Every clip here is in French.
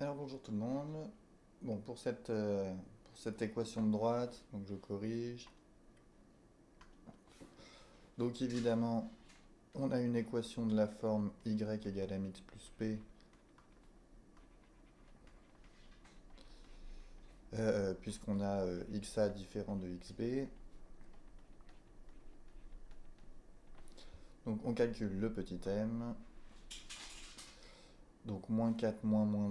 Alors bonjour tout le monde. Bon, pour cette équation de droite, donc je corrige. Donc évidemment, on a une équation de la forme y égale mx plus p, puisqu'on a xa différent de xb. Donc on calcule le petit m. Donc moins 4 moins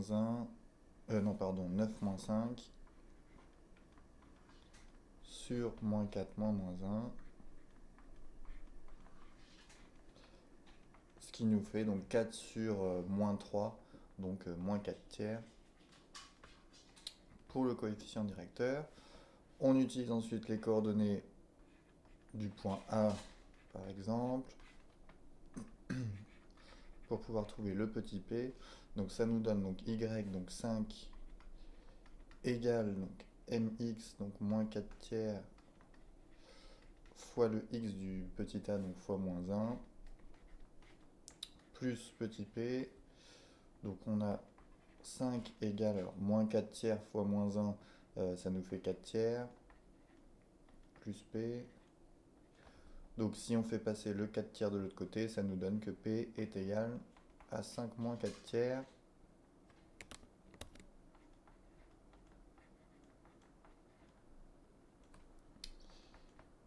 1, non pardon, 9 moins 5 sur moins 4 moins 1. Ce qui nous fait donc 4 sur moins 3, donc moins 4 tiers pour le coefficient directeur. On utilise ensuite les coordonnées du point A, par exemple, pour pouvoir trouver le petit p. Donc ça nous donne donc y, donc 5, égale donc mx, donc moins 4 tiers, fois le x du petit a, donc fois moins 1, plus petit p. Donc on a 5 égale, alors moins 4 tiers fois moins 1, ça nous fait 4 tiers, plus p. Donc si on fait passer le 4 tiers de l'autre côté, ça nous donne que p est égal à 5 moins 4 tiers.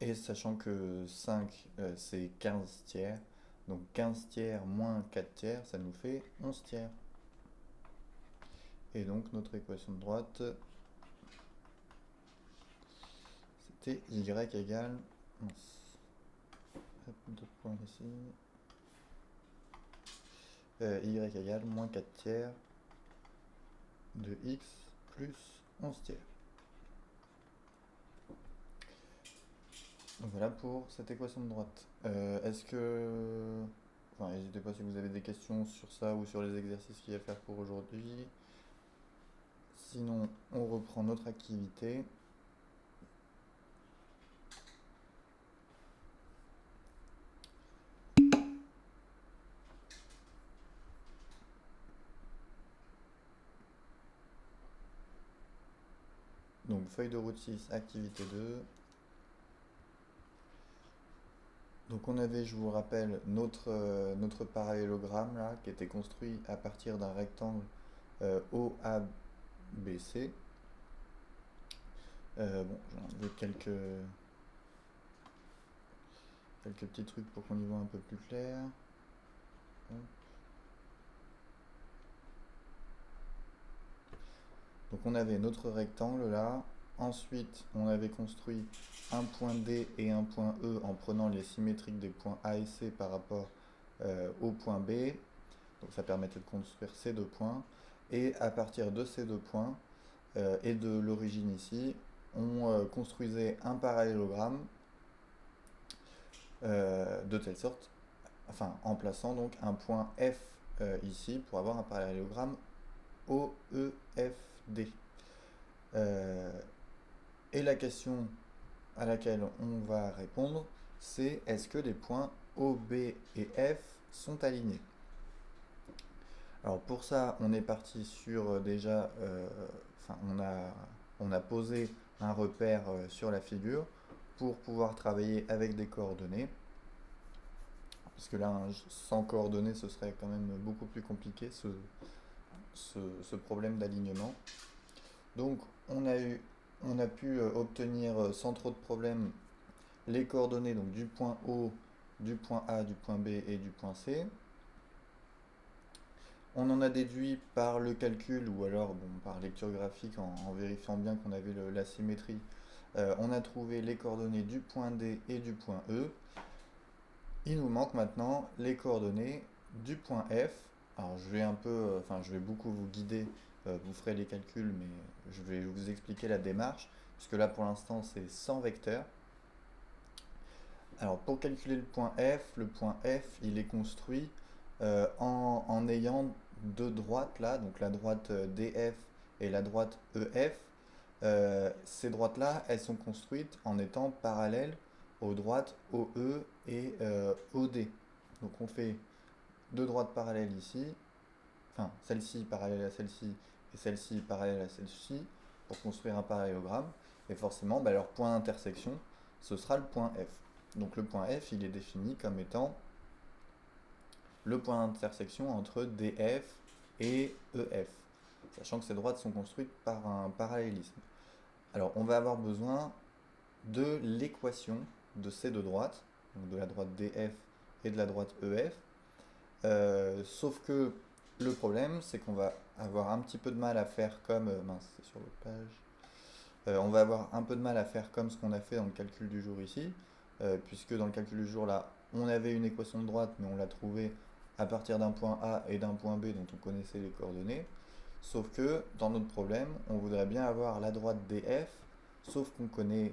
Et sachant que 5 c'est 15 tiers, donc 15 tiers moins 4 tiers, ça nous fait 11 tiers. Et donc notre équation de droite, c'était y égale, deux points ici, y égale moins 4 tiers de x plus 11 tiers. Donc voilà pour cette équation de droite. Est-ce que... Enfin, n'hésitez pas si vous avez des questions sur ça ou sur les exercices qu'il y a à faire pour aujourd'hui. Sinon, on reprend notre activité. Donc feuille de route 6, activité 2. Donc on avait, je vous rappelle, notre parallélogramme là, qui était construit à partir d'un rectangle OABC. Bon, j'ai enlevé quelques petits trucs pour qu'on y voit un peu plus clair. Hop. Donc on avait notre rectangle là. Ensuite, on avait construit un point D et un point E en prenant les symétriques des points A et C par rapport au point B. Donc ça permettait de construire ces deux points. Et à partir de ces deux points et de l'origine ici, on construisait un parallélogramme de telle sorte, enfin en plaçant donc un point F ici pour avoir un parallélogramme OEFD. Et la question à laquelle on va répondre, c'est est-ce que les points O, B et F sont alignés? Alors pour ça, on est parti sur déjà, enfin on a posé un repère sur la figure pour pouvoir travailler avec des coordonnées. Parce que là, sans coordonnées, ce serait quand même beaucoup plus compliqué ce problème d'alignement. Donc on a pu obtenir sans trop de problèmes les coordonnées donc, du point O, du point A, du point B et du point C. On en a déduit par le calcul ou alors bon, par lecture graphique en vérifiant bien qu'on avait la symétrie. On a trouvé les coordonnées du point D et du point E. Il nous manque maintenant les coordonnées du point F. Alors je vais je vais beaucoup vous guider, vous ferez les calculs, mais je vais vous expliquer la démarche, puisque là pour l'instant c'est sans vecteur. Alors pour calculer le point F il est construit en ayant deux droites là, donc la droite DF et la droite EF. Ces droites là, elles sont construites en étant parallèles aux droites OE et OD. Donc on fait deux droites parallèles ici, enfin celle-ci parallèle à celle-ci et celle-ci parallèle à celle-ci pour construire un parallélogramme. Et forcément, leur point d'intersection, ce sera le point F. Donc le point F, il est défini comme étant le point d'intersection entre DF et EF, sachant que ces droites sont construites par un parallélisme. Alors on va avoir besoin de l'équation de ces deux droites, donc de la droite DF et de la droite EF, sauf que le problème, c'est qu'on va avoir un petit peu de mal à faire comme... mince, c'est sur l'autre page. On va avoir un peu de mal à faire comme ce qu'on a fait dans le calcul du jour ici, puisque dans le calcul du jour là, on avait une équation de droite, mais on l'a trouvée à partir d'un point A et d'un point B dont on connaissait les coordonnées. Sauf que dans notre problème, on voudrait bien avoir la droite DF, sauf qu'on connaît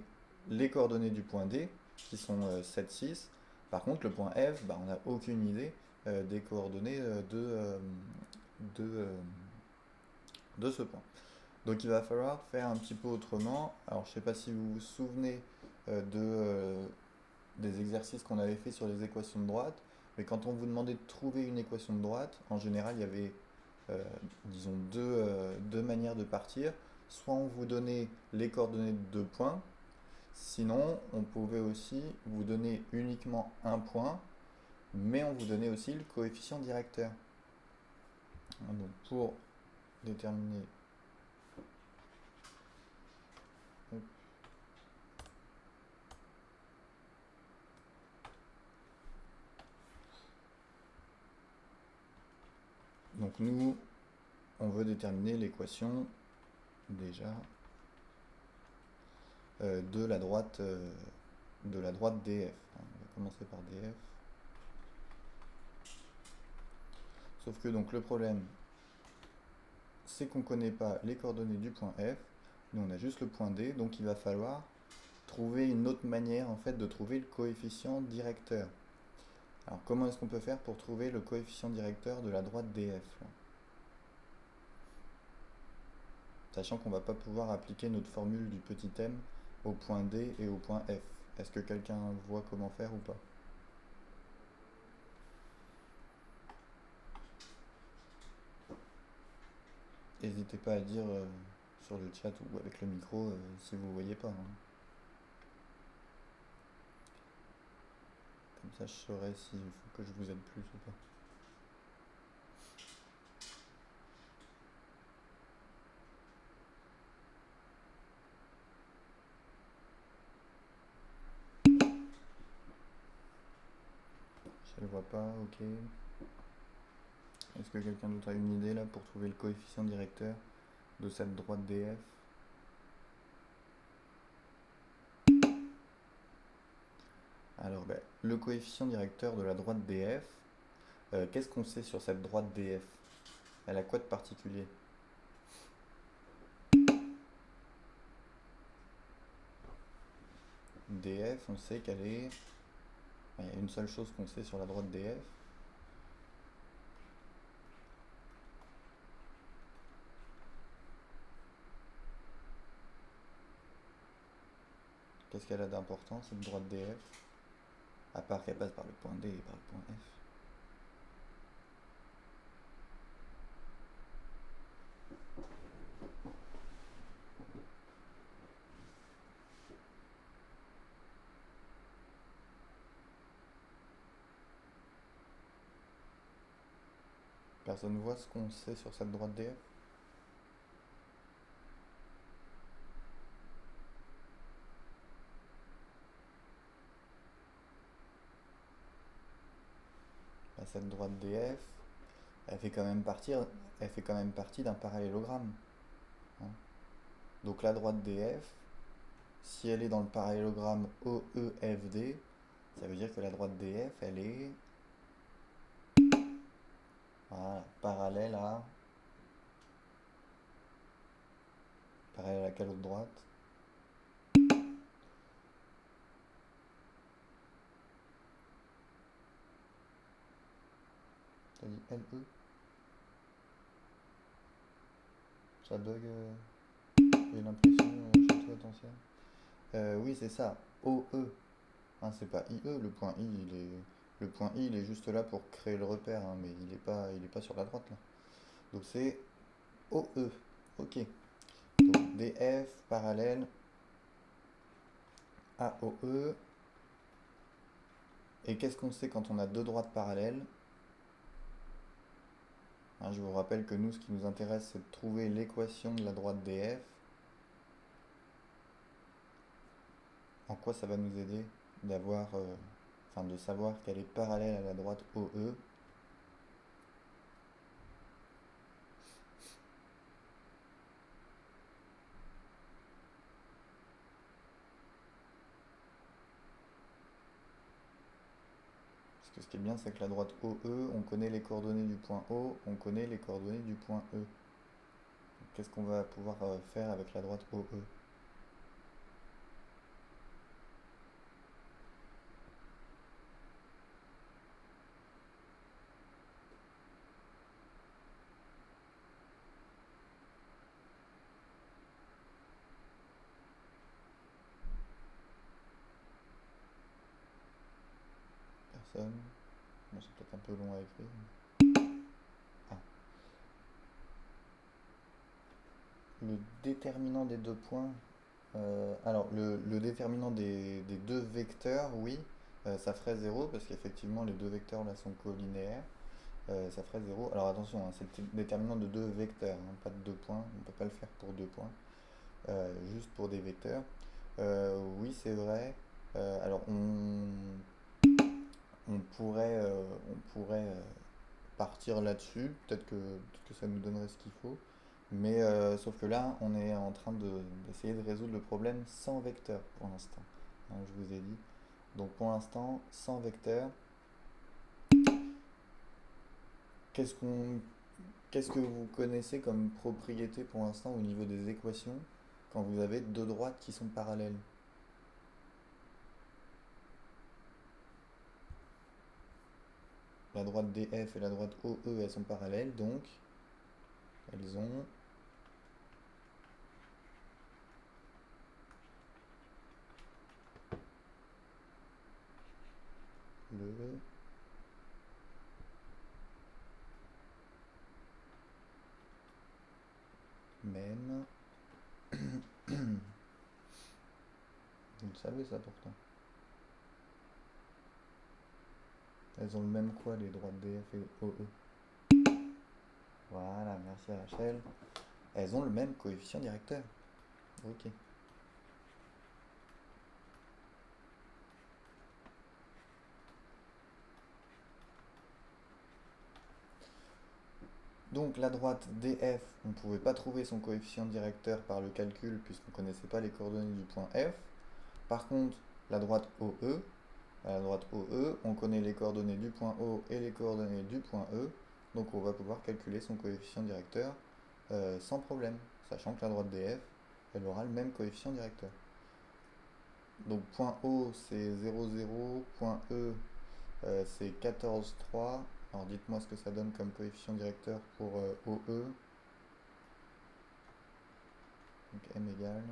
les coordonnées du point D, qui sont 7, 6. Par contre, le point F, on n'a aucune idée des coordonnées de ce point. Donc il va falloir faire un petit peu autrement. Alors je ne sais pas si vous vous souvenez des exercices qu'on avait fait sur les équations de droite, mais quand on vous demandait de trouver une équation de droite, en général il y avait disons deux manières de partir. Soit on vous donnait les coordonnées de deux points, sinon on pouvait aussi vous donner uniquement un point, mais on vous donnait aussi le coefficient directeur. Donc pour déterminer donc nous, on veut déterminer l'équation déjà de la droite DF. On va commencer par DF. Sauf que donc le problème, c'est qu'on ne connaît pas les coordonnées du point F. Nous, on a juste le point D, donc il va falloir trouver une autre manière en fait de trouver le coefficient directeur. Alors comment est-ce qu'on peut faire pour trouver le coefficient directeur de la droite DF là, sachant qu'on ne va pas pouvoir appliquer notre formule du petit m au point D et au point F. Est-ce que quelqu'un voit comment faire ou pas? N'hésitez pas à dire sur le chat ou avec le micro si vous ne voyez pas. Hein. Comme ça je saurai s'il faut que je vous aide plus ou pas. Je ne le vois pas, ok. Est-ce que quelqu'un d'autre a une idée là pour trouver le coefficient directeur de cette droite DF? Alors, le coefficient directeur de la droite DF, qu'est-ce qu'on sait sur cette droite DF? Elle a quoi de particulier? DF, on sait qu'elle est... Il y a une seule chose qu'on sait sur la droite DF. Qu'est-ce qu'elle a d'important, cette droite DF? À part qu'elle passe par le point D et par le point F. Personne ne voit ce qu'on sait sur cette droite DF? Cette droite DF, elle fait quand même partie d'un parallélogramme. Hein. Donc la droite DF, si elle est dans le parallélogramme OEFD, ça veut dire que la droite DF, elle est parallèle à quelle autre droite? T'as dit LE? Ça bug? J'ai l'impression chez toi, attention. Oui, c'est ça. OE. Hein, c'est pas IE, le point I, il est juste là pour créer le repère, hein, mais il est pas sur la droite là. Donc c'est OE. Ok. Donc DF parallèle à OE. Et qu'est-ce qu'on sait quand on a deux droites parallèles? Hein, je vous rappelle que nous, ce qui nous intéresse, c'est de trouver l'équation de la droite DF. En quoi ça va nous aider d'avoir, enfin de savoir qu'elle est parallèle à la droite OE? Parce que ce qui est bien, c'est que la droite OE, on connaît les coordonnées du point O, on connaît les coordonnées du point E. Qu'est-ce qu'on va pouvoir faire avec la droite OE? Personne? Bon, c'est peut-être un peu long à écrire. Ah. Le déterminant des deux points. Alors, le déterminant des deux vecteurs, oui, ça ferait 0 parce qu'effectivement les deux vecteurs là sont collinéaires. Ça ferait 0. Alors attention, hein, c'est le déterminant de deux vecteurs, hein, pas de deux points. On ne peut pas le faire pour deux points, juste pour des vecteurs. Oui, c'est vrai. Alors on pourrait partir là-dessus. Peut-être que ça nous donnerait ce qu'il faut. Mais sauf que là, on est en train d'essayer de résoudre le problème sans vecteur pour l'instant. Hein, je vous ai dit. Donc pour l'instant, sans vecteur, qu'est-ce qu'on, qu'est-ce que vous connaissez comme propriété pour l'instant au niveau des équations quand vous avez deux droites qui sont parallèles? La droite DF et la droite OE, elles sont parallèles, donc elles ont le même. Vous le savez ça pourtant. Elles ont le même quoi, les droites DF et OE? Voilà, merci Rachel. Elles ont le même coefficient directeur. Ok. Donc la droite DF, on ne pouvait pas trouver son coefficient directeur par le calcul puisqu'on ne connaissait pas les coordonnées du point F. Par contre, la droite OE, à la droite OE, on connaît les coordonnées du point O et les coordonnées du point E. Donc on va pouvoir calculer son coefficient directeur sans problème, sachant que la droite DF, elle aura le même coefficient directeur. Donc point O c'est 0,0, point E c'est 14,3. Alors dites-moi ce que ça donne comme coefficient directeur pour OE. Donc M égale.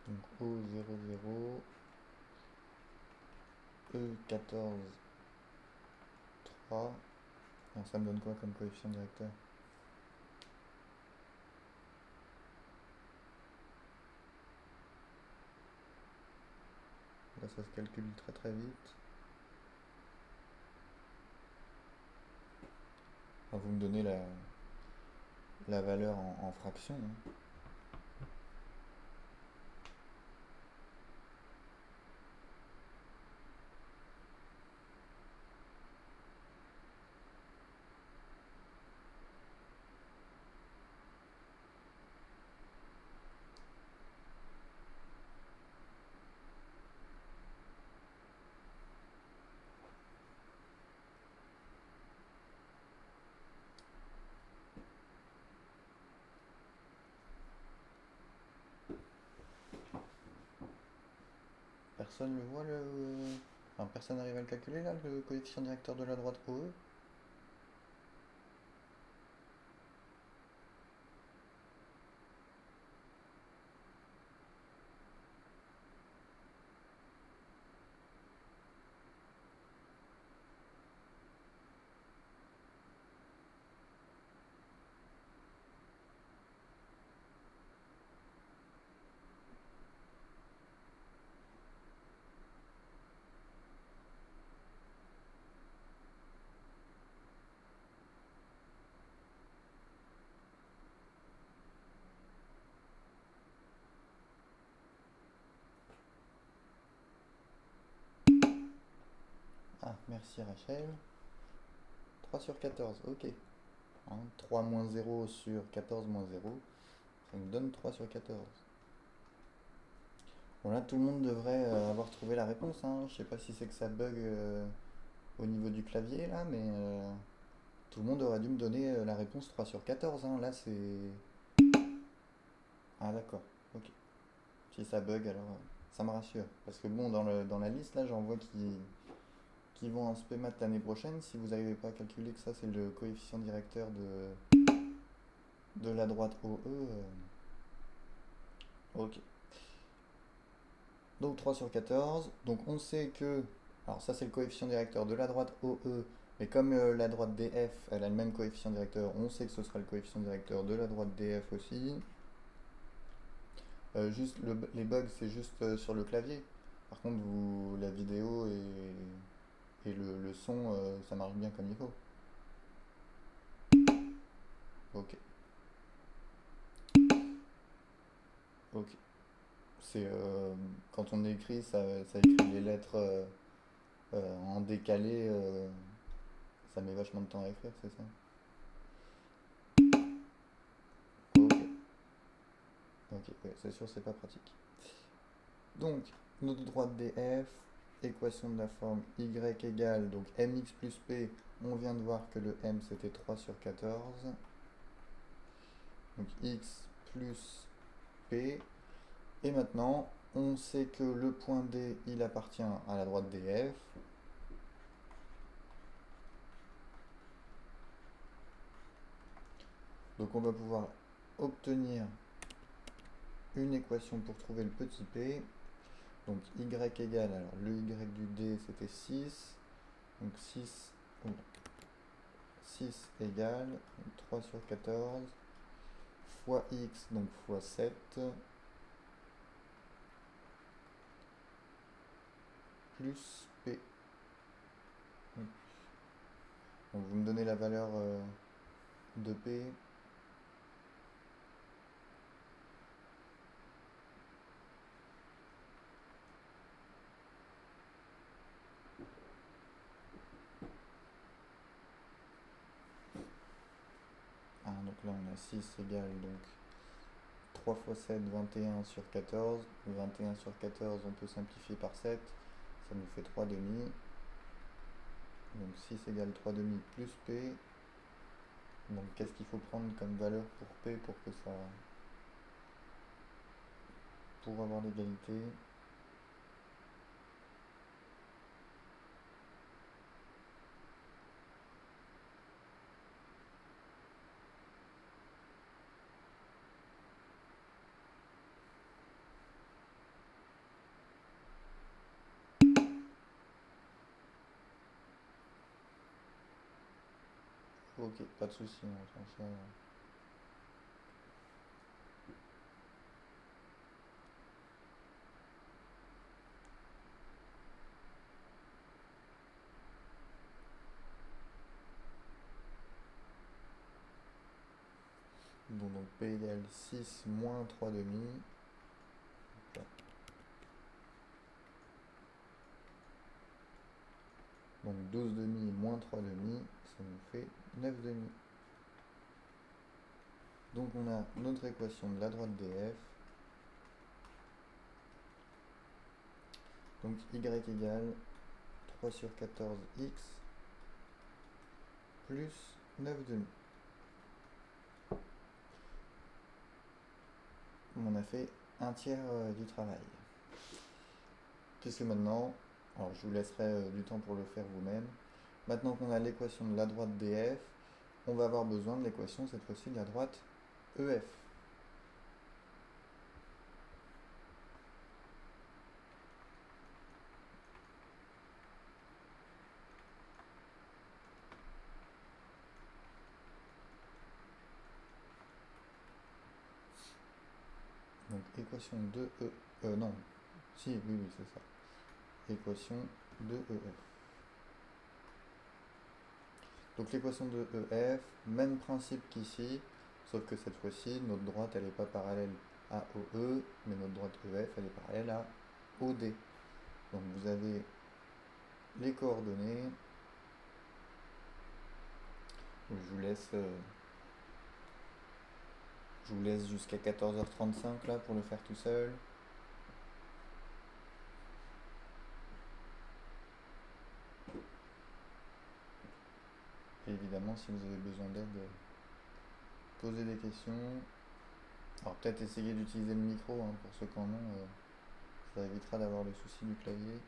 Donc O 0,0, E 14,3. Alors ça me donne quoi comme coefficient directeur? Là ça se calcule très très vite. Alors, vous me donnez la valeur en fraction, hein. Personne le voit Enfin, personne n'arrive à le calculer là, le coefficient directeur de la droite OE? Ah, merci Rachel. 3 sur 14, ok. Hein, 3 moins 0 sur 14 moins 0, ça nous donne 3 sur 14. Bon là, tout le monde devrait avoir trouvé la réponse, hein. Je sais pas si c'est que ça bug au niveau du clavier là, mais tout le monde aurait dû me donner la réponse 3 sur 14, hein. Là, c'est... Ah d'accord, ok. Si ça bug, alors ça me rassure. Parce que bon, dans la liste, là, j'en vois qui vont en spé maths l'année prochaine. Si vous n'arrivez pas à calculer que ça, c'est le coefficient directeur de la droite OE. Ok. Donc 3 sur 14. Donc on sait que... Alors ça, c'est le coefficient directeur de la droite OE. Mais comme la droite DF, elle a le même coefficient directeur, on sait que ce sera le coefficient directeur de la droite DF aussi. Juste les bugs, c'est juste sur le clavier. Par contre, la vidéo et le son, ça marche bien comme il faut. Ok, ok. C'est quand on écrit, ça écrit les lettres en décalé. Ça met vachement de temps à écrire, c'est ça? Ok, ok, ouais, c'est sûr, c'est pas pratique. Donc, notre droite DF, équation de la forme y égale, donc mx plus p, on vient de voir que le m c'était 3 sur 14. Donc x plus p. Et maintenant, on sait que le point D, il appartient à la droite DF. Donc on va pouvoir obtenir une équation pour trouver le petit p. Donc y égale, alors le y du D c'était 6. Donc 6 égale 3 sur 14 fois x, donc fois 7, plus p. Donc vous me donnez la valeur de p. Ah, donc là on a 6 égale donc 3 fois 7, 21 sur 14. 21 sur 14, on peut simplifier par 7. Ça nous fait 3 demi. Donc 6 égale 3 demi plus P. Donc qu'est-ce qu'il faut prendre comme valeur pour P pour que ça... pour avoir l'égalité? Ok, pas de souci. Bon, donc P égale 6 moins 3 demi. Donc 12 demi moins 3 demi, ça nous fait 9 demi. Donc on a notre équation de la droite DF. Donc y égale 3 sur 14x plus 9 demi. On a fait un tiers du travail. puisque maintenant, alors je vous laisserai du temps pour le faire vous-même. Maintenant qu'on a l'équation de la droite DF, on va avoir besoin de l'équation cette fois-ci de la droite EF. Donc équation de E. Non. Si, oui, oui, c'est ça. Équation de EF. Donc l'équation de EF, même principe qu'ici, sauf que cette fois-ci, notre droite, elle n'est pas parallèle à OE, mais notre droite EF, elle est parallèle à OD. Donc vous avez les coordonnées. Donc, je vous laisse jusqu'à 14h35 là pour le faire tout seul. Et évidemment, si vous avez besoin d'aide, posez des questions. Alors peut-être essayer d'utiliser le micro hein, pour ceux qui en ont. Ça évitera d'avoir le souci du clavier.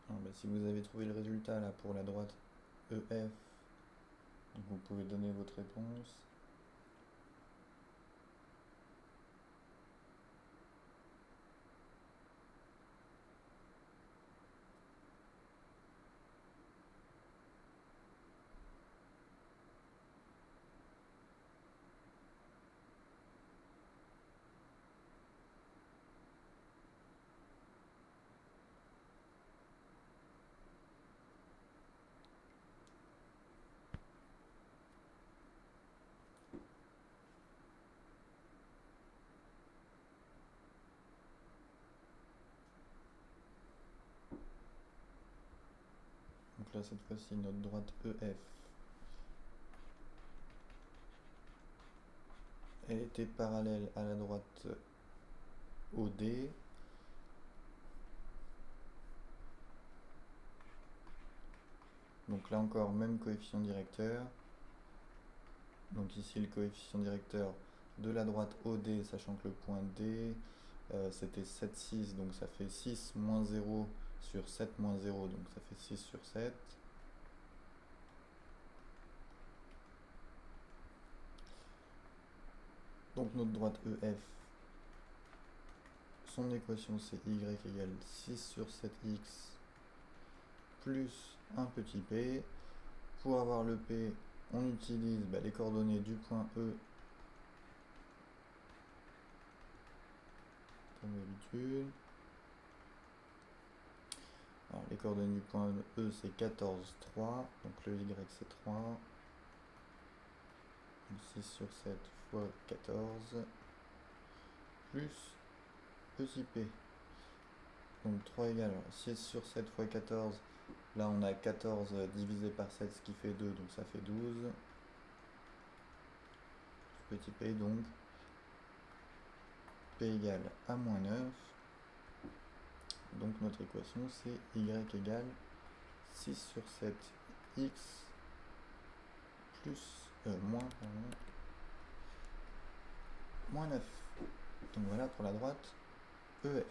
Alors, bah, si vous avez trouvé le résultat là pour la droite EF, donc vous pouvez donner votre réponse. là, cette fois-ci, notre droite EF, elle était parallèle à la droite OD. Donc là encore, même coefficient directeur. Donc ici, le coefficient directeur de la droite OD, sachant que le point D, c'était 7, 6, donc ça fait 6 moins 0 sur 7 moins 0, donc ça fait 6 sur 7. Donc notre droite EF, son équation c'est y égale 6 sur 7x plus un petit p. Pour avoir le p, on utilise les coordonnées du point E comme d'habitude. Alors les coordonnées du point E c'est 14, 3, donc le y c'est 3. Donc 6 sur 7 fois 14 plus petit p. Donc 3 égale 6 sur 7 fois 14. Là on a 14 divisé par 7, ce qui fait 2, donc ça fait 12. Petit p, donc p égale à moins 9. Donc notre équation c'est y égale 6 sur 7 x plus moins 9. Donc voilà pour la droite EF.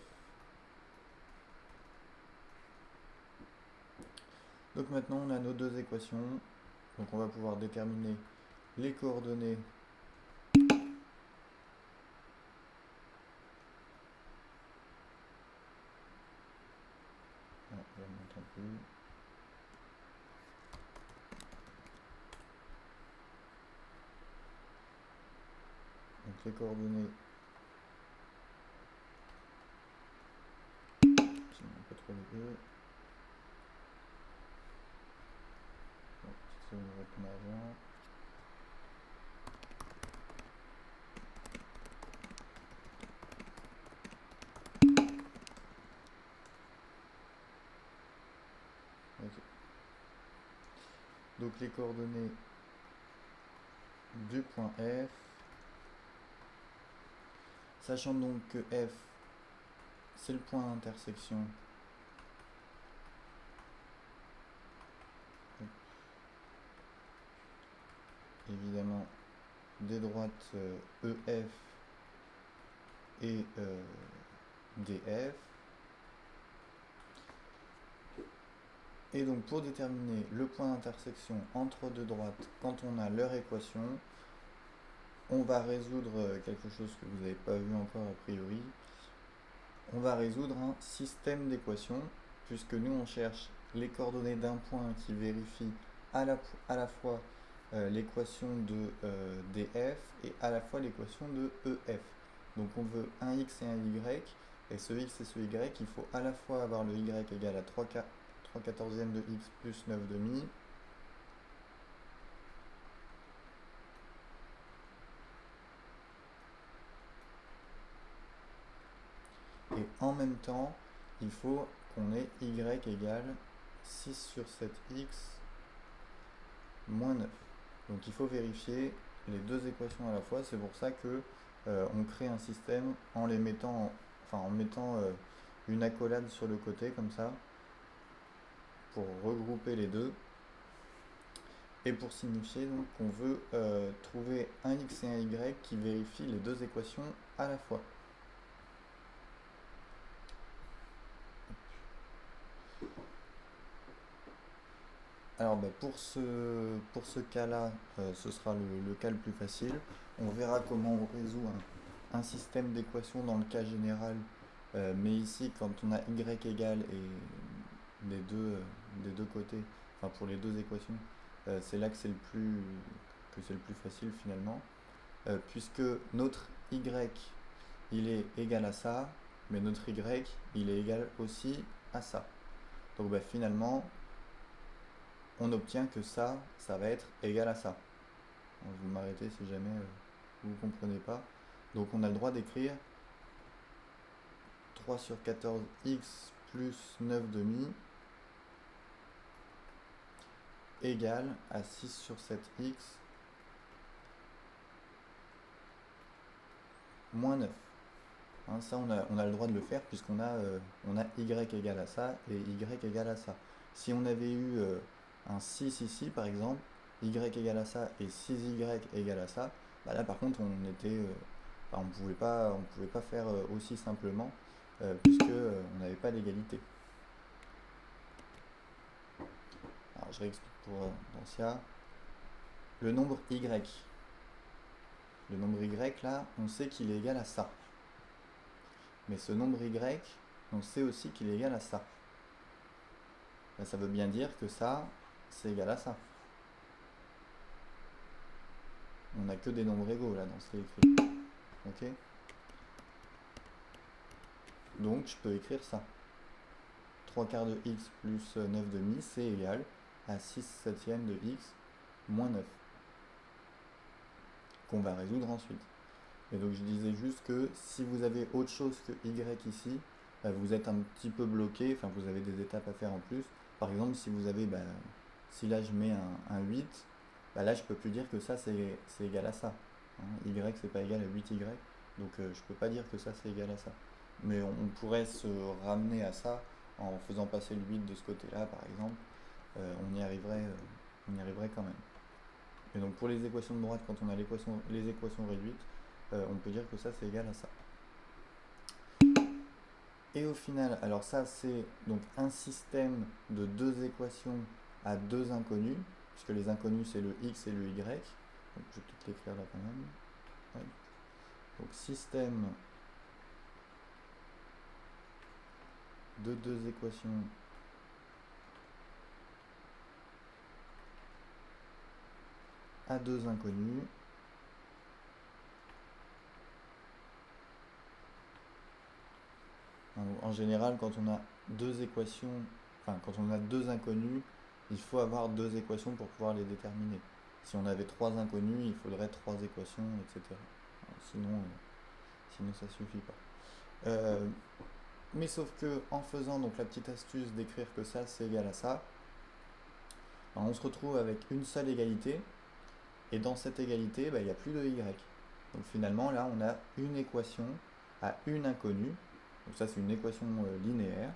Donc maintenant on a nos deux équations. Donc on va pouvoir déterminer les coordonnées Donc les coordonnées, sinon on peut trop les deux. Bon, c'est une répondre avant. Okay. Donc les coordonnées du point F, sachant donc que F c'est le point d'intersection évidemment des droites EF et DF. Et donc pour déterminer le point d'intersection entre deux droites, quand on a leur équation, on va résoudre quelque chose que vous n'avez pas vu encore a priori. On va résoudre un système d'équations, puisque nous on cherche les coordonnées d'un point qui vérifie à la fois l'équation de df et à la fois l'équation de ef. Donc on veut un x et un y, et ce x et ce y, il faut à la fois avoir le y égal à 3 quatorzièmes de x plus 9 demi, et en même temps, il faut qu'on ait y égale 6 sur 7x moins 9. Donc il faut vérifier les deux équations à la fois. C'est pour ça que on crée un système en les mettant, en mettant une accolade sur le côté comme ça, pour regrouper les deux. Et pour signifier donc qu'on veut trouver un x et un y qui vérifient les deux équations à la fois. Alors pour ce cas-là, ce sera le cas le plus facile. On verra comment on résout un système d'équations dans le cas général. Mais ici, quand on a y égale et des deux côtés, enfin pour les deux équations, c'est là que c'est le plus facile finalement. Puisque notre y, il est égal à ça, mais notre y, il est égal aussi à ça. Donc finalement, on obtient que ça va être égal à ça. Vous m'arrêtez si jamais vous ne comprenez pas. Donc on a le droit d'écrire 3 sur 14x plus 9 demi égale à 6 sur 7x moins 9. Hein, ça, on a le droit de le faire puisqu'on a, on a y égale à ça et y égale à ça. Si on avait eu un 6 ici, par exemple, y égale à ça et 6y égale à ça, bah là, par contre, on pouvait pas faire aussi simplement puisque on n'avait pas d'égalité. Alors, je réexplique pour Dancia. Le nombre y, là, on sait qu'il est égal à ça. Mais ce nombre y, on sait aussi qu'il est égal à ça. Là, ça veut bien dire que ça, c'est égal à ça. On n'a que des nombres égaux là dans ce qui est écrit. Ok? Donc je peux écrire ça. 3 quarts de x plus 9 demi, c'est égal à 6 septièmes de x moins 9. Qu'on va résoudre ensuite. Et donc je disais juste que si vous avez autre chose que y ici, vous êtes un petit peu bloqué, enfin vous avez des étapes à faire en plus. Par exemple, si vous avez, si là je mets un 8, là je peux plus dire que ça c'est égal à ça. Hein, y c'est pas égal à 8y, donc je peux pas dire que ça c'est égal à ça. Mais on pourrait se ramener à ça en faisant passer le 8 de ce côté-là par exemple. On y arriverait quand même. Et donc pour les équations de droite, quand on a les équations réduites, on peut dire que ça c'est égal à ça. Et au final, alors ça c'est donc un système de deux équations à deux inconnus, puisque les inconnus c'est le x et le y. Donc, je vais peut-être l'écrire là quand même. Ouais. Donc système de deux équations à deux inconnus. En général, quand on a deux équations, enfin quand on a deux inconnus, il faut avoir deux équations pour pouvoir les déterminer. Si on avait trois inconnus, il faudrait trois équations, etc. Sinon ça suffit pas. Mais sauf que en faisant donc la petite astuce d'écrire que ça c'est égal à ça, on se retrouve avec une seule égalité, et dans cette égalité, il n'y a plus de y. Donc finalement là on a une équation à une inconnue. Donc ça c'est une équation linéaire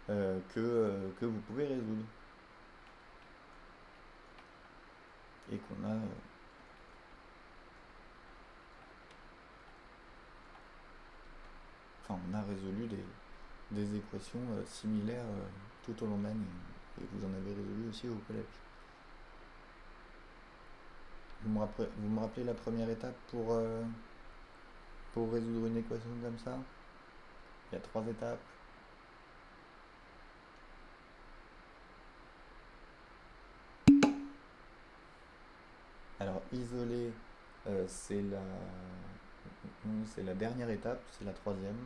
que vous pouvez résoudre. Et qu'on a... on a résolu des équations similaires tout au long de l'année. Et vous en avez résolu aussi au collège. Vous me rappelez la première étape pour résoudre une équation comme ça? Il y a trois étapes. Alors isoler, c'est la dernière étape, c'est la troisième.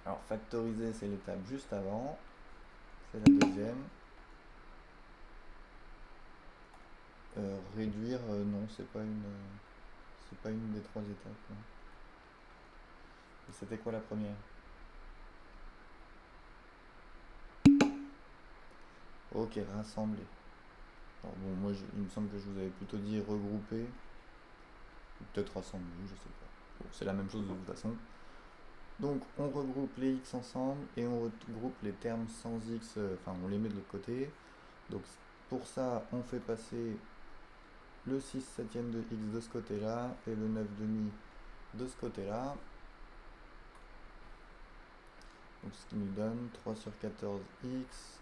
Alors factoriser, c'est l'étape juste avant, c'est la deuxième. Réduire, non, c'est pas une des trois étapes. Hein. C'était quoi la première? Ok, rassembler. Alors bon, moi il me semble que je vous avais plutôt dit regrouper, ou peut-être rassembler, je sais pas. Bon, c'est la même chose de toute façon. Donc on regroupe les x ensemble et on regroupe les termes sans x, on les met de l'autre côté. Donc pour ça, on fait passer le 6 septième de x de ce côté-là et le 9 demi de ce côté-là. Donc ce qui nous donne 3 sur 14x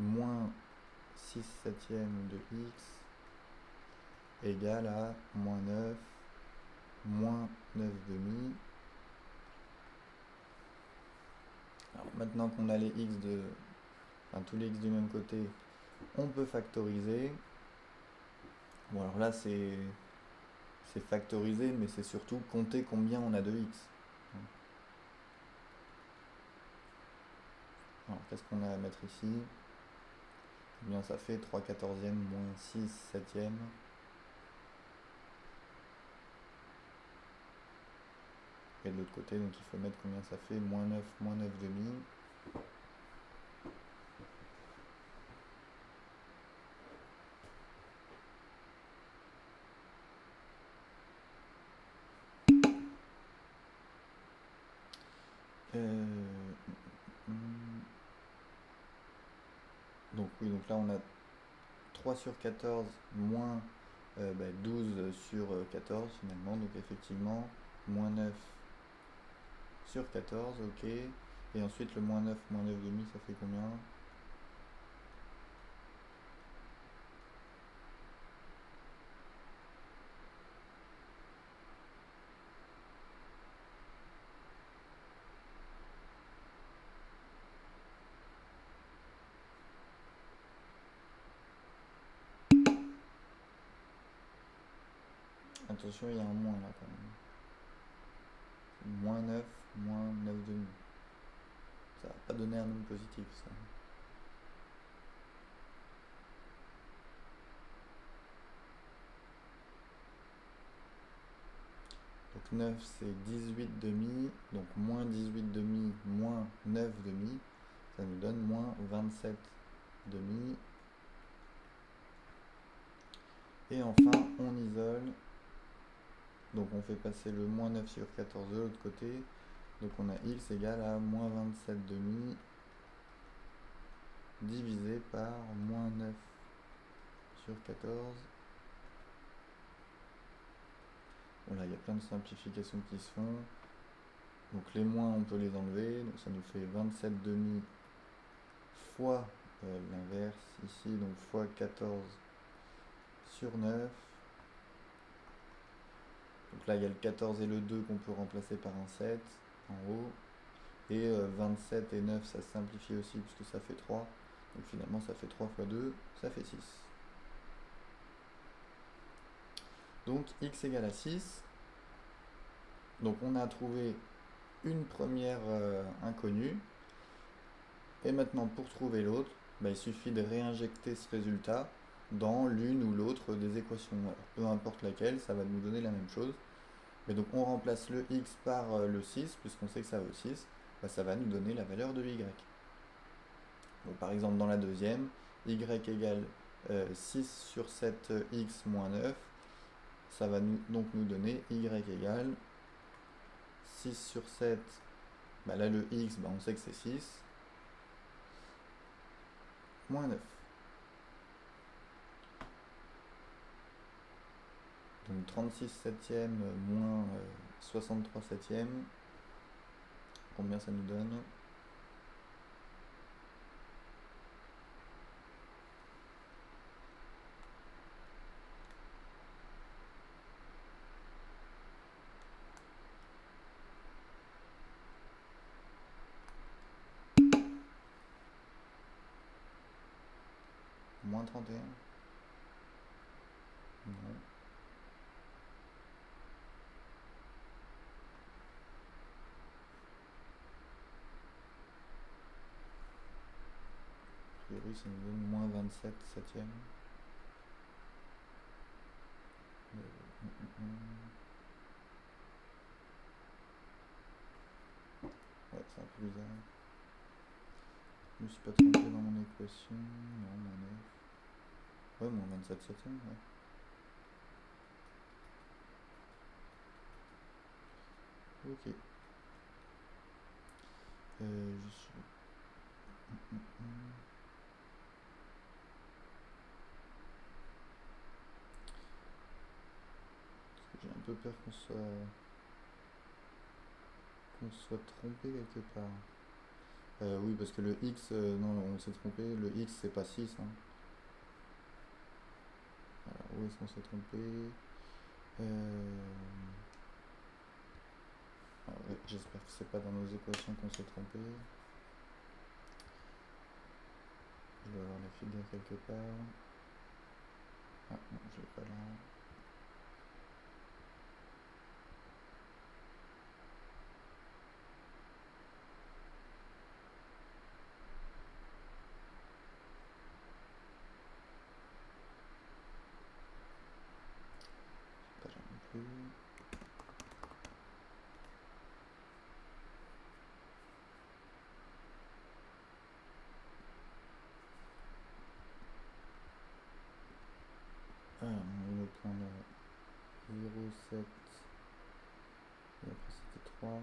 moins 6 septièmes de x égale à moins 9 moins 9 demi. Alors maintenant qu'on a les x tous les x du même côté, on peut factoriser. Bon alors là c'est factoriser, mais c'est surtout compter combien on a de x. Alors qu'est-ce qu'on a à mettre ici? Eh bien ça fait 3 quatorzièmes moins 6 septièmes. Et de l'autre côté, donc il faut mettre combien ça fait, moins 9 demi. Donc oui, donc là on a 3 sur 14 moins 12 sur 14 finalement, donc effectivement moins 9 sur 14, ok. Et ensuite le moins 9 demi, ça fait combien? Attention, il y a un moins là quand même. Moins 9 demi. Ça va pas donner un nombre positif ça. Donc 9 c'est 18 demi, donc moins 18 demi moins 9 demi, ça nous donne moins 27 demi. Et enfin on isole, donc on fait passer le moins 9 sur 14 de l'autre côté, donc on a x égale à moins 27 demi divisé par moins 9 sur 14. Bon là il y a plein de simplifications qui se font. Donc les moins on peut les enlever, donc ça nous fait 27 demi fois l'inverse ici, donc fois 14 sur 9. Donc là il y a le 14 et le 2 qu'on peut remplacer par un 7 en haut. Et 27 et 9 ça se simplifie aussi puisque ça fait 3. Donc finalement ça fait 3 fois 2, ça fait 6. Donc x égale à 6. Donc on a trouvé une première inconnue. Et maintenant pour trouver l'autre, il suffit de réinjecter ce résultat dans l'une ou l'autre des équations. Alors, peu importe laquelle, ça va nous donner la même chose. Mais donc on remplace le x par le 6, puisqu'on sait que ça vaut 6, ça va nous donner la valeur de y. Donc, par exemple dans la deuxième, y égale 6 sur 7x moins 9, ça va donc nous donner y égale 6 sur 7, là le x, on sait que c'est 6, moins 9. Donc 36 septièmes moins 63 septièmes, combien ça nous donne? Moins 31? Non. A priori, ça nous donne moins 27 septièmes. Ouais, c'est un peu bizarre. Je me suis pas trompé dans mon équation. Non, moins 9. Ouais, moins 27 septièmes, ouais. Ok. Je suis... J'ai un peu peur qu'on soit trompé quelque part. Oui, parce que le x, non, on s'est trompé. Le x, c'est pas 6. Hein. Alors, où est-ce qu'on s'est trompé? Ouais, j'espère que c'est pas dans nos équations qu'on s'est trompé. Je dois avoir la figure quelque part. Ah non, je l'ai pas là. Pas là non plus. 3.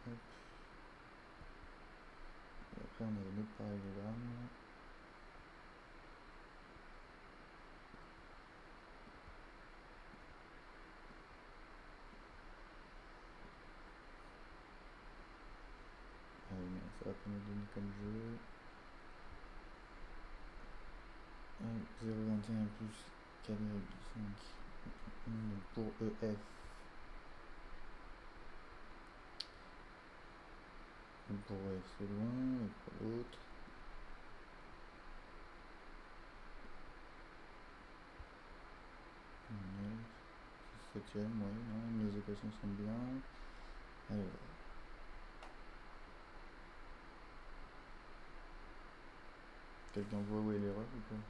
Hop. Et après on a un autre parallélogramme. Ah oui, non, ça va pas nous donner comme jeu. 0,21 plus calibre 5. Donc pour EF, donc pour EF c'est long, et pour l'autre, c'est 7ème, ouais, non, mes équations sont bien. Alors, quelqu'un voit où est l'erreur ou pas?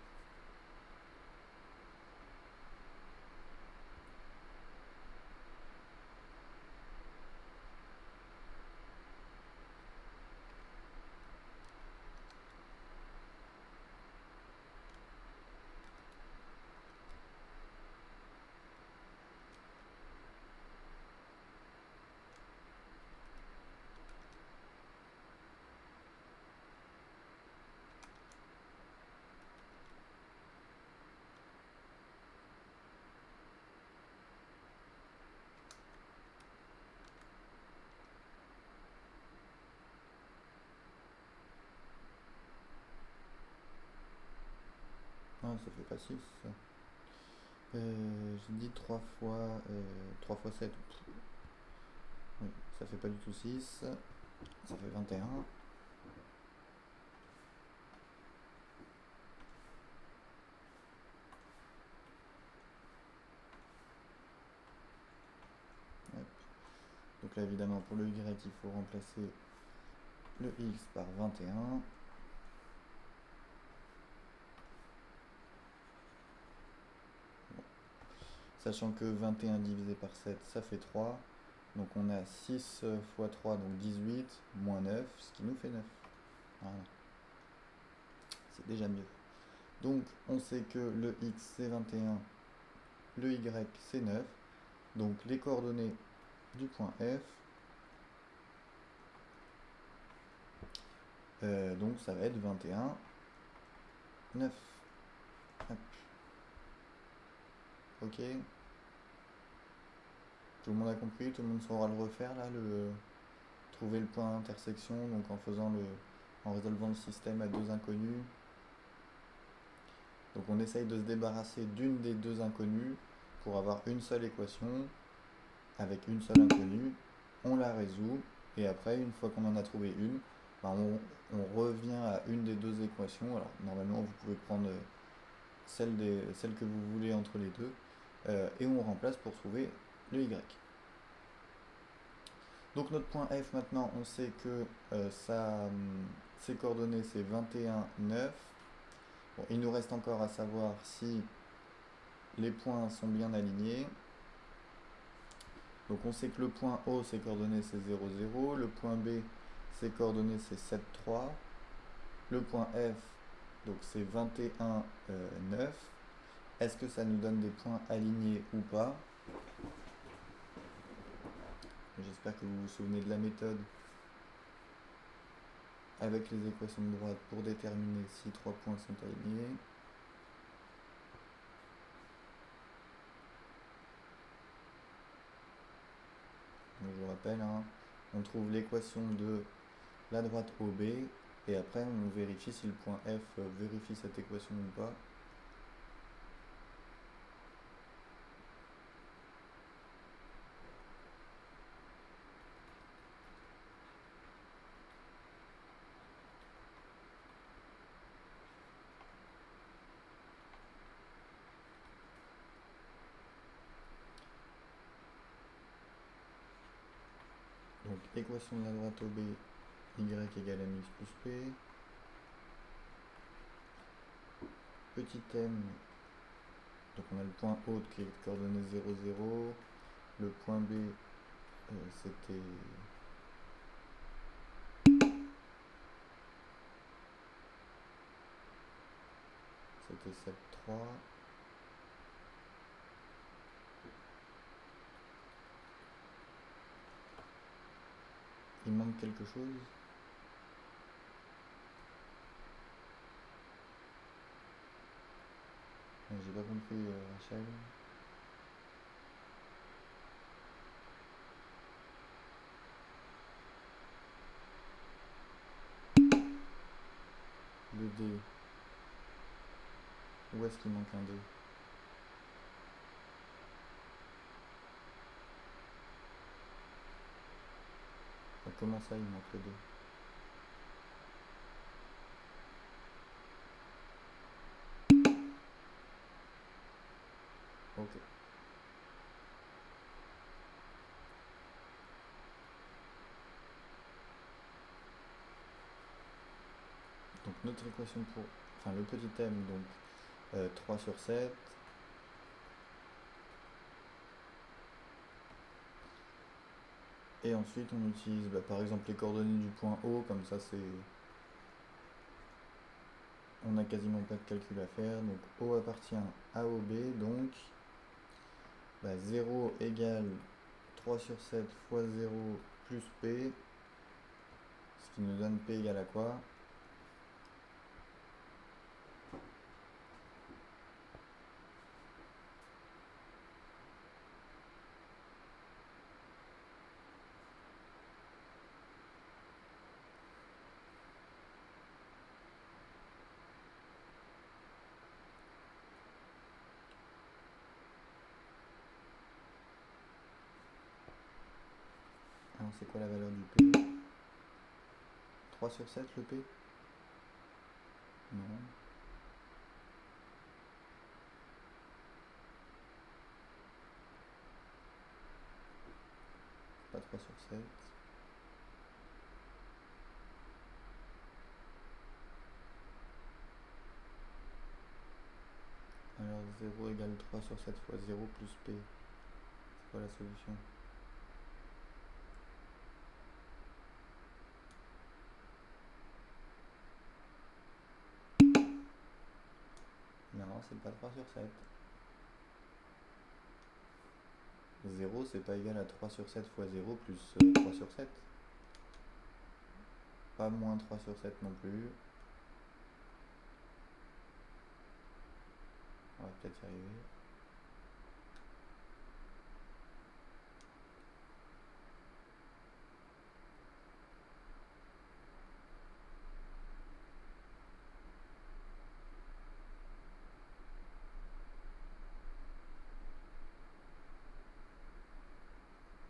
Ah, ça fait pas 6 ça. J'ai dit 3 fois 7. Oui, ça fait pas du tout 6. Ça fait 21. Hop. Donc là évidemment pour le Y il faut remplacer le X par 21. Sachant que 21 divisé par 7 ça fait 3. Donc on a 6 fois 3 donc 18 moins 9 ce qui nous fait 9. Voilà. C'est déjà mieux. Donc on sait que le X c'est 21, le Y c'est 9. Donc les coordonnées du point F, donc ça va être 21, 9. Hop. Ok. Tout le monde a compris, tout le monde saura le refaire là, trouver le point d'intersection, donc en résolvant le système à deux inconnus. Donc on essaye de se débarrasser d'une des deux inconnues pour avoir une seule équation avec une seule inconnue. On la résout et après, une fois qu'on en a trouvé une, on revient à une des deux équations. Alors normalement, vous pouvez prendre celle que vous voulez entre les deux et on remplace pour trouver le Y. Donc notre point F maintenant, on sait que ses coordonnées c'est 21, 9. Bon, il nous reste encore à savoir si les points sont bien alignés. Donc on sait que le point O, ses coordonnées c'est 0, 0. Le point B, ses coordonnées c'est 7, 3. Le point F, donc c'est 21, 9. Est-ce que ça nous donne des points alignés ou pas? J'espère que vous vous souvenez de la méthode avec les équations de droite pour déterminer si trois points sont alignés. Donc, je vous rappelle, hein, on trouve l'équation de la droite OB et après on vérifie si le point F vérifie cette équation ou pas. Donc équation de la droite OB, y égale mx plus p. Petit m, donc on a le point O qui est coordonné 0, 0. Le point B, c'était 7, 3. Il manque quelque chose? J'ai pas compris, Rachel. Le D. Où est-ce qu'il manque un D? Comment ça, il manque le D? Ok. Donc notre équation pour... Enfin le petit thème, donc 3 sur 7. Et ensuite on utilise par exemple les coordonnées du point O, comme ça c'est... On n'a quasiment pas de calcul à faire, donc O appartient à OB, donc 0 égale 3 sur 7 fois 0 plus P, ce qui nous donne P égale à quoi? Alors c'est quoi la valeur du P? 3 sur 7 le P? Non. Pas 3 sur 7. Alors 0 égale 3 sur 7 fois 0 plus P. C'est quoi la solution? Non, c'est pas 3 sur 7. 0 c'est pas égal à 3 sur 7 fois 0 plus 3 sur 7. Pas moins 3 sur 7 non plus. On va peut-être y arriver.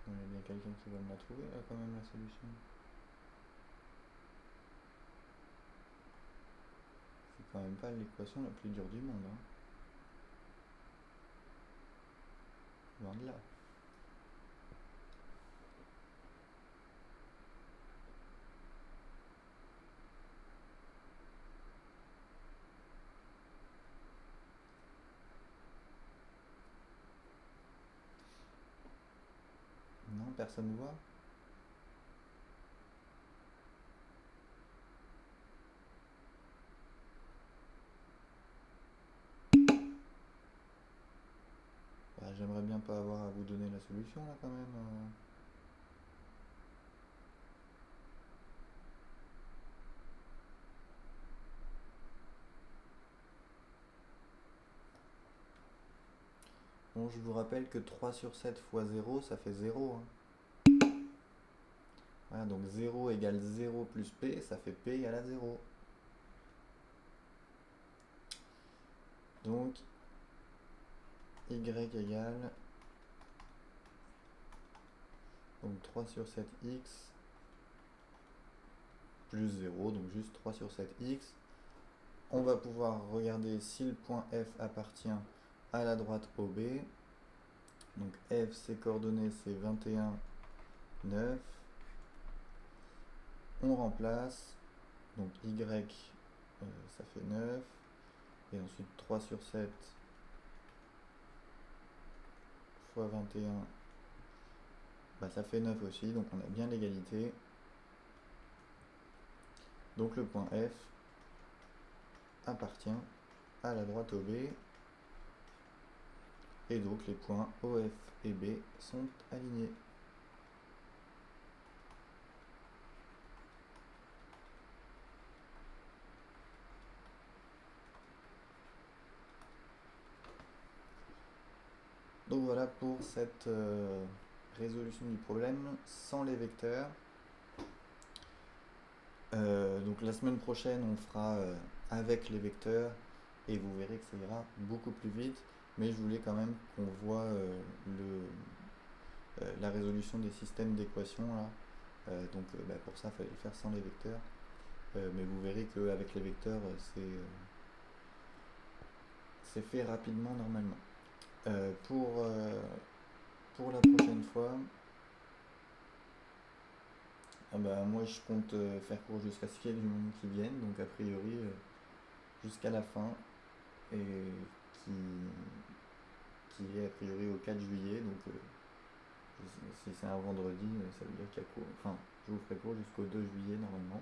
Il y a bien quelqu'un qui va me la trouver là quand même la solution. C'est quand même pas l'équation la plus dure du monde, hein. Loin de là. Non, personne ne voit. J'aimerais bien pas avoir à vous donner la solution là quand même. Bon, je vous rappelle que 3 sur 7 fois 0, ça fait 0. Hein. Voilà, donc 0 égale 0 plus P, ça fait P égale à 0. Donc, Y égale donc 3 sur 7x plus 0, donc juste 3 sur 7x. On va pouvoir regarder si le point F appartient à la droite OB. Donc F, ses coordonnées, c'est 21, 9. On remplace. Donc Y, ça fait 9. Et ensuite 3 sur 7 fois 21, ça fait 9 aussi. Donc on a bien l'égalité. Donc le point F appartient à la droite OB. Et donc les points OF et B sont alignés. Donc voilà pour cette résolution du problème sans les vecteurs. Donc la semaine prochaine, on fera avec les vecteurs et vous verrez que ça ira beaucoup plus vite. Mais je voulais quand même qu'on voit la résolution des systèmes d'équations là. Pour ça, il fallait le faire sans les vecteurs. Mais vous verrez qu'avec les vecteurs, c'est fait rapidement normalement. Pour la prochaine fois, moi je compte faire court jusqu'à ce qu'il y ait du monde qui vienne, donc a priori jusqu'à la fin, et qui, qui est a priori au 4 juillet, donc si c'est un vendredi, ça veut dire qu'il y a cours. Enfin, je vous ferai cours jusqu'au 2 juillet normalement.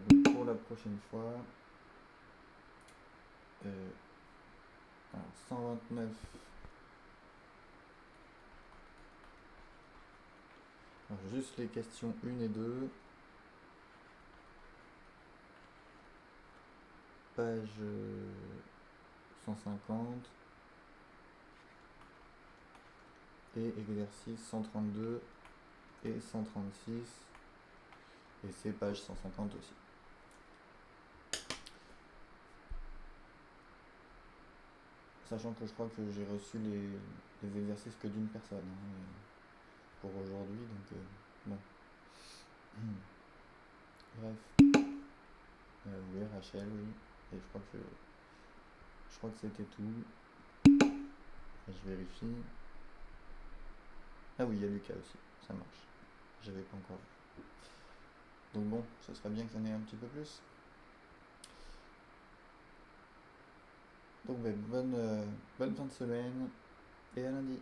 Donc pour la prochaine fois, alors 129. Alors juste les questions 1 et 2. Page 150. Et exercice 132 et 136. Et c'est page 150 aussi. Sachant que je crois que j'ai reçu les exercices que d'une personne pour aujourd'hui, donc bon. Bref. Oui, Rachel, oui. Et je crois que c'était tout. Je vérifie. Ah oui, il y a Lucas aussi, ça marche. J'avais pas encore vu. Donc bon, ce serait bien qu'il y en ait un petit peu plus. Donc bonne fin de semaine et à lundi.